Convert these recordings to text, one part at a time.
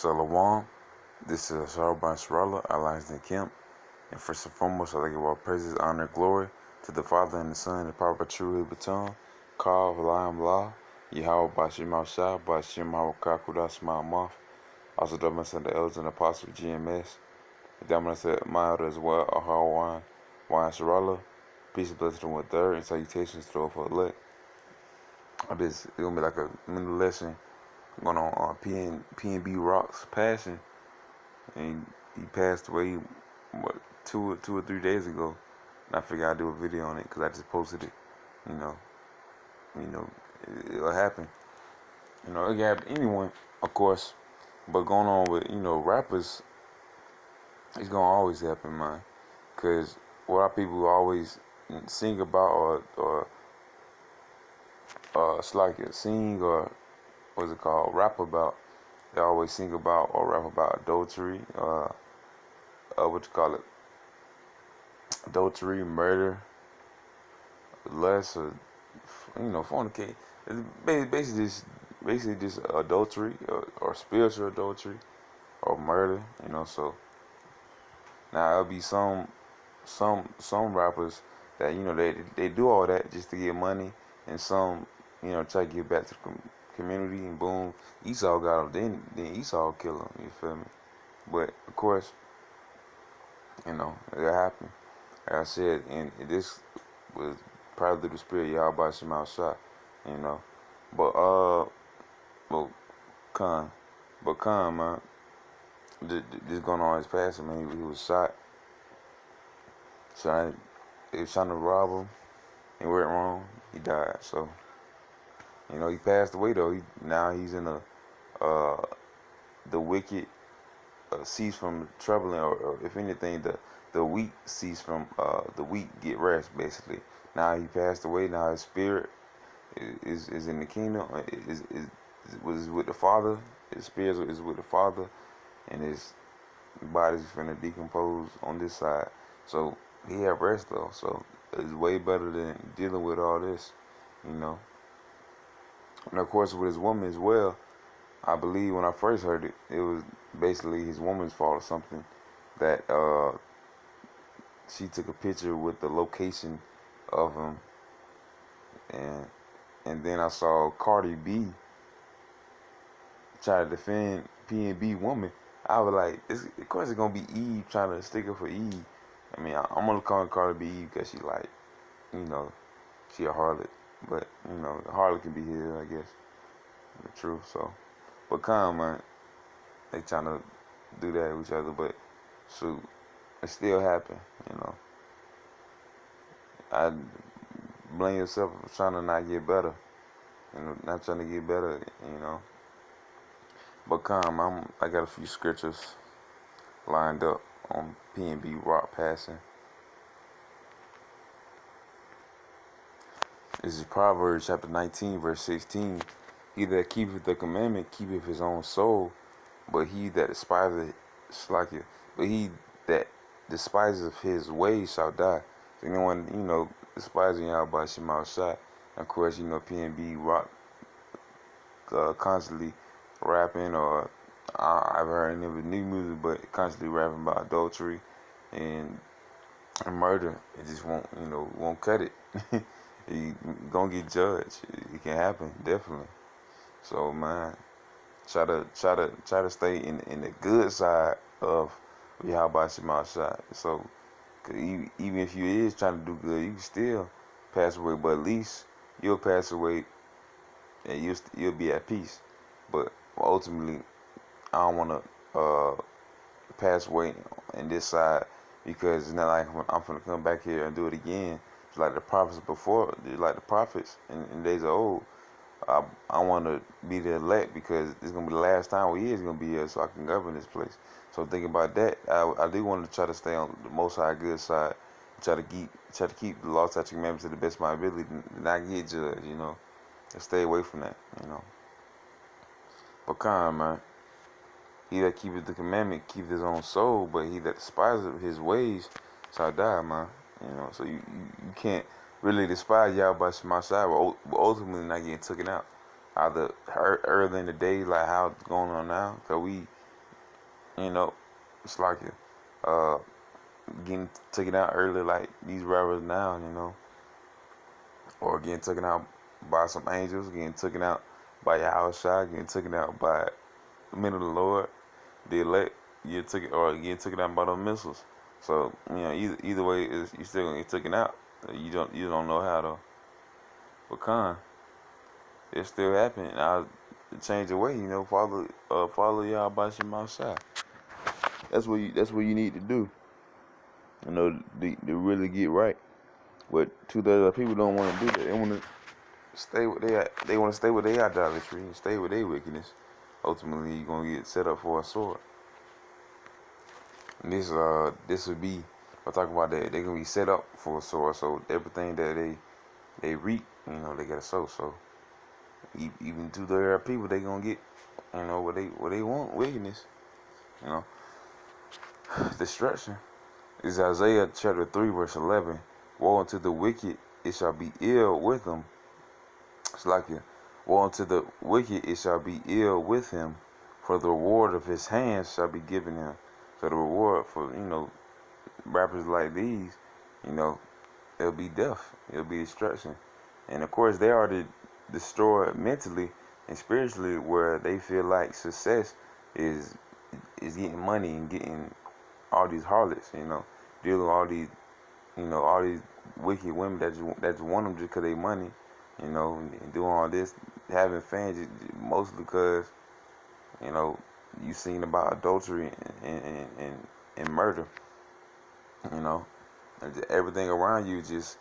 Shalom. This is Sharaban Sharala, Alliance in Camp. And first and foremost, I'd like to give all praises, honor, and glory to the Father and the Son, and the proper true Baton, Kav, Layam La, Yahweh Bashim Al Shah, Bashim Hawakakudas Ma'amaf. Also, Dublin the elders and apostles of GMS. Dublin said, my elder as well, Ahawan, Wine Sharala. Peace and blessing to one third, and salutations to all for elect. It's going to be like a mini lesson going on PNB Rock's passing. And he passed away, what, two or 3 days ago. And I figured I'd do a video on it because I just posted it. You know, it'll happen. It can happen to anyone, of course. But going on with, rappers, it's gonna always happen, man. Cause what our people always sing about or it's like sing or what's it called, rap about. They always sing about or rap about adultery, what you call it, adultery, murder, lust, or fornicate. It's basically just adultery or spiritual adultery or murder. So now there'll be some rappers that they do all that just to get money, and some try to give back to the community, and boom, Esau got him. Then Esau kill him. You feel me? But of course, it'll happen. Like I said, and this was probably through the spirit Yahweh Shema Shah. But Khan, man, just going on his passing, man. He was shot. They was trying to rob him. He went wrong. He died. So he passed away though. Now he's in the wicked cease from troubling, or if anything, the weak cease from the weak get rest. Basically, now he passed away. Now his spirit is in the kingdom. Was with the Father. His spirit is with the Father, and his body's finna decompose on this side. So he had rest though. So it's way better than dealing with all this, And of course with his woman as well. I believe when I first heard it, it was basically his woman's fault or something, that she took a picture with the location of him, and then I saw Cardi B try to defend PNB woman. I was like, of course it's gonna be Eve trying to stick up for Eve. I mean, I'm gonna call Cardi B Eve because she she a harlot, but the harlot can be here, I guess. The truth. So, but man, they trying to do that with each other, but shoot, it still happen. I blame yourself for trying to not get better, not trying to get better, But I got a few scriptures lined up on PNB Rock passing. This is Proverbs chapter 19, verse 16. He that keepeth the commandment keepeth his own soul, but he that despiseth despiseth his ways shall die. So anyone, despising Yahweh Shema Shah. Of course, PNB Rock constantly rapping, or I've heard any of the new music, but constantly rapping about adultery and murder. It just won't cut it. You gonna get judged. It can happen, definitely. So man, try to stay in the good side of Yahweh Shema Shah. So, cause even if you is trying to do good, you can still pass away. But at least you'll pass away, and you'll be at peace. But ultimately, I don't want to pass away in this side, because it's not like I'm gonna come back here and do it again. Just like the prophets before, just like the prophets in days of old. I want to be the elect, because it's gonna be the last time we is gonna be here, so I can govern this place. So thinking about that, I do want to try to stay on the Most High good side, try to keep the law, statutes, commandments to the best of my ability, and not get judged, and stay away from that, But man, he that keepeth the commandment keepeth his own soul, but he that despiseth his ways shall die, man. So you can't really despise Yahweh Shema Shah, but ultimately not getting taken out. Either early in the day, like how it's going on now, because you know, it's like uh, getting taken out early, like these rappers now, or getting taken out by some angels, getting taken out by Yahweh Shai, getting taken out by the men of the Lord, the elect, getting taken out by the missiles. So either way, is you still gonna get taken out. You don't know how to become. It still happening. I change the way. Follow y'all by Shema Shai. That's what you need to do. To really get right. But 2/3 of people don't want to do that. They want to stay with they want to stay with their idolatry and stay with their wickedness. Ultimately, you're gonna get set up for a sword. And this would be, if I talk about that, they're gonna be set up for a sword. So everything that they reap, they gotta sow. So even 2/3 of people, they gonna get, what they want, wickedness, you know, destruction. Is Isaiah chapter 3 verse 11. Woe unto the wicked, it shall be ill with them. It's like it. Woe unto the wicked, it shall be ill with him, for the reward of his hands shall be given him. So the reward for, rappers like these, it'll be death. It'll be destruction. And of course, they already destroyed mentally and spiritually, where they feel like success is getting money and getting all these harlots, dealing with all these wicked women that just want them just because they money, and doing all this, having fans mostly because, you seen about adultery and murder, you know, and everything around you, just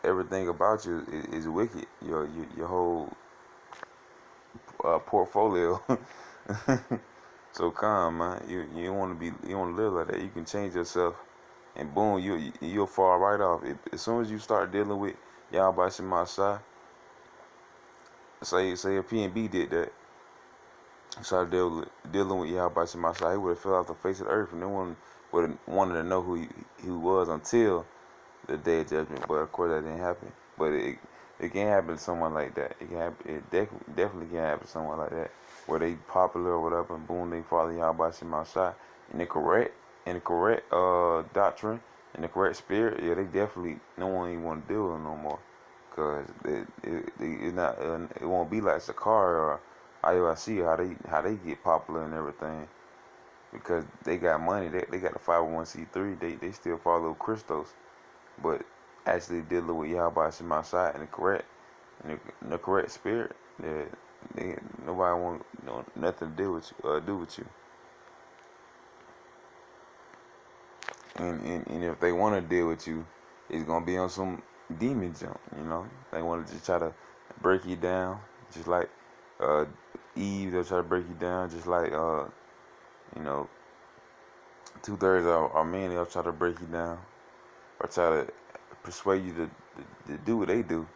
everything about you is wicked. Your whole portfolio. So calm, man. You don't want to be. You want to live like that. You can change yourself, and boom, you'll fall right off. As soon as you start dealing with Yahweh Shema Shai, say a P&B did that, started dealing with Yahweh Shema Shai, he would have fell off the face of the earth, and no one would have wanted to know who he was until the day of judgment. But of course, that didn't happen. But it can happen to someone like that. It can happen. It definitely can happen to someone like that, where they popular or whatever, and boom, they follow Yahweh Shema Shai in the correct doctrine, in the correct spirit. Yeah, they definitely, no one even want to deal with them no more, cause it's not. It won't be like Sakari or IOIC, how they get popular and everything, because they got money. They got the 501c3. They still follow Christos, but actually dealing with Yahweh Shema Shai in the correct spirit. Yeah, nobody want nothing to do with you. And if they want to deal with you, it's gonna be on some demon jump. They want to just try to break you down, just like uh, Eve. They'll try to break you down, just like you know 2/3 are men. They'll try to break you down or try to persuade you to do what they do.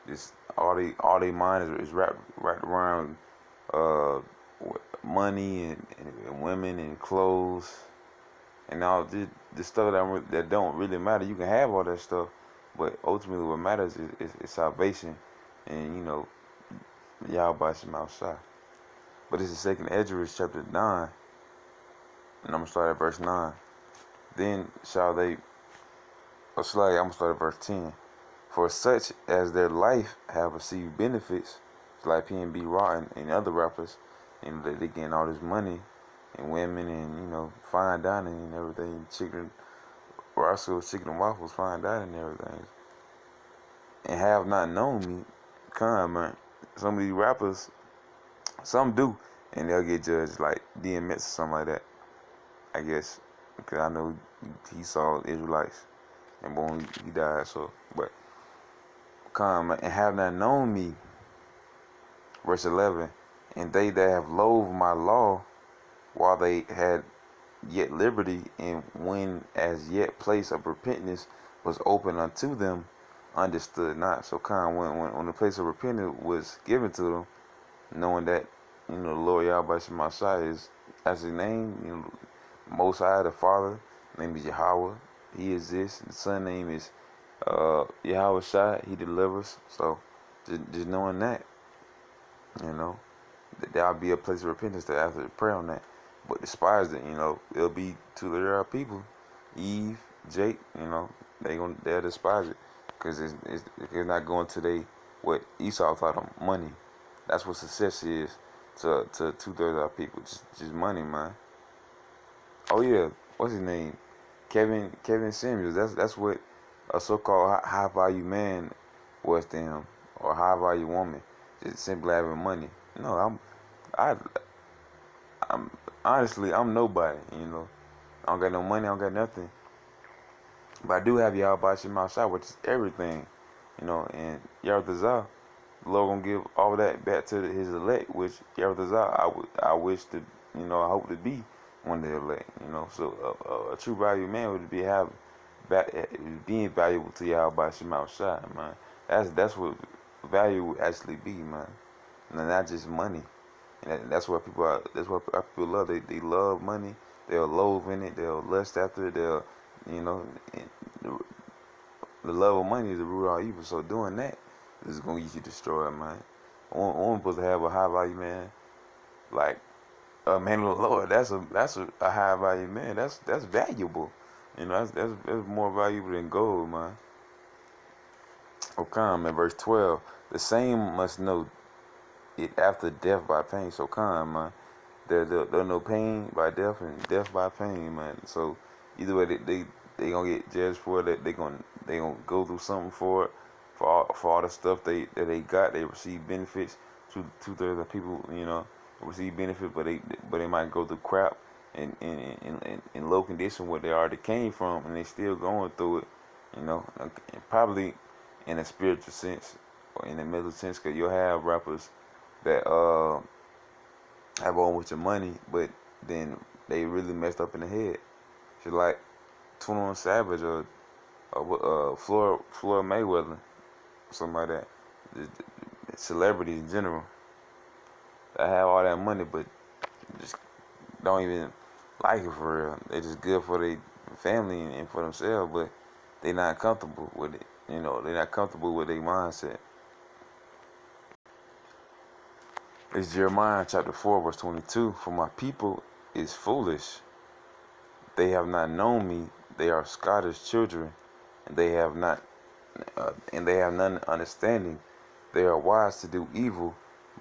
Just all they mind is wrapped around uh, money and women and clothes and all this stuff that don't really matter. You can have all that stuff, but ultimately what matters is salvation, and Yahweh Shema Shai. But this is Second Ezra chapter 9, and I'm gonna start at verse 9. Then shall they, I'm gonna start at verse 10. For such as their life have received benefits, like P&B Rotten and other rappers, they getting all this money and women and fine dining and everything, chicken, Roscoe's Chicken and Waffles, fine dining and everything, and have not known me. Man, some of these rappers, some do, and they'll get judged like DMX or something like that, I guess, because I know he saw Israelites and boom, he died. So, but man, and have not known me. Verse 11, and they that have loathed my law while they had yet liberty, and when as yet place of repentance was open unto them, understood not. So when the place of repentance was given to them, knowing that the Lord Yahweh Shema Shai is as his name, Most High, the Father, name is Yahweh, he exists. The Son name is Yahweh Shai, he delivers. So just knowing that, that'll be a place of repentance to after pray on that. but despised it. It'll be to their people, Eve, Jake. They'll despise it because it's not going to what Esau taught them, money. That's what success is to 2/3 of our people, just money, man. Oh yeah, what's his name? Kevin Samuels. That's what a so-called high value man was to him, or high value woman, just simply having money. No, I I'm honestly I'm nobody. I don't got no money, I don't got nothing, but I do have Yahweh Shem Shai, which is everything. And Yahuwah, the Lord gonna give all that back to His elect, which Yahuwah I wish to, I hope to be one of the elect. So a true value man would be being valuable to Yahweh Shema Shai, man. That's what value would actually be, man. And not just money. And that's what people are. That's what our people love. They love money. They'll loathe in it. They'll lust after it. You know, the love of money is the root of all evil. So doing that is gonna get you destroyed, man. One supposed to have a high value man, like a man of the Lord. That's a high value man. That's valuable. That's more valuable than gold, man. Okay, man. Verse 12. The same must know it after death by pain. So come, man. There's no pain by death and death by pain, man. So either way, they gonna get judged for it. They gonna go through something for it, for all the stuff that they got. They receive benefits. 2/3 of people, receive benefit, but they might go through crap in low condition where they already came from, and they still going through it. And probably in a spiritual sense or in a mental sense, because you'll have rappers that have on with your money, but then they really messed up in the head. Just like 21 Savage or Floyd Mayweather, something like that. Celebrities in general that have all that money, but just don't even like it for real. They just good for their family and for themselves, but they not comfortable with it. They're not comfortable with their mindset. It's Jeremiah chapter 4, verse 22. For my people is foolish. They have not known me. They are Scottish children, and they have none understanding. They are wise to do evil,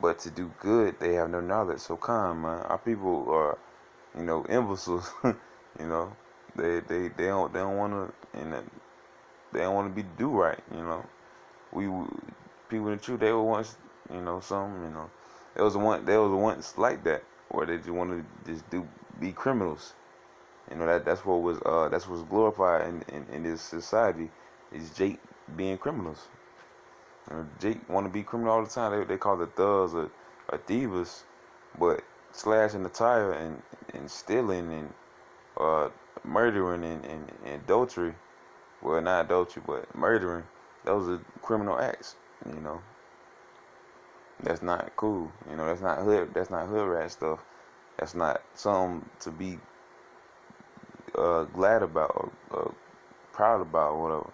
but to do good they have no knowledge. So come, man. Our people are, imbeciles. They don't want to, they don't want to be do right. We people in the truth, they were once, something. There was once like that, where they just wanted to just be criminals. That's what was glorified in this society, is Jake being criminals. Jake want to be criminal all the time. They call the thugs or thieves, but slashing the tire and stealing and murdering and adultery, well, not adultery but murdering, those are criminal acts. That's not cool. That's not hood. That's not hood rat stuff. That's not something to be glad about or proud about, or whatever.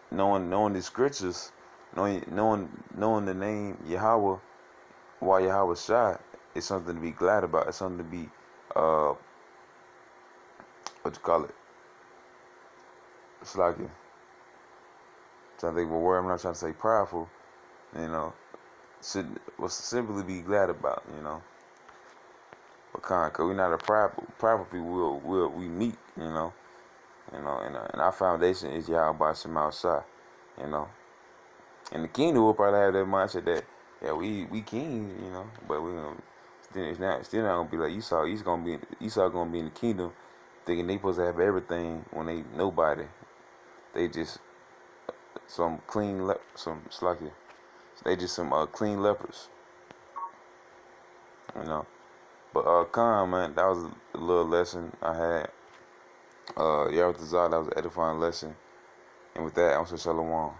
Knowing the scriptures, knowing the name Yahweh, while Yahweh Shai, is something to be glad about. It's something to be what you call it? It's like, I'm trying to think of a word. I'm not trying to say prideful. Should simply be glad about. Cause we're not a prideful people. We meet. And our foundation is Yahweh Shema Shai. And the kingdom will probably have that mindset that, yeah, we kings, but we gonna still not gonna be like Esau. Esau gonna be in the kingdom, thinking they supposed to have everything when they nobody. They just some they just some clean lepers. But Khan, man, that was a little lesson I had. That was an edifying lesson. And with that, I'm saying Shalom.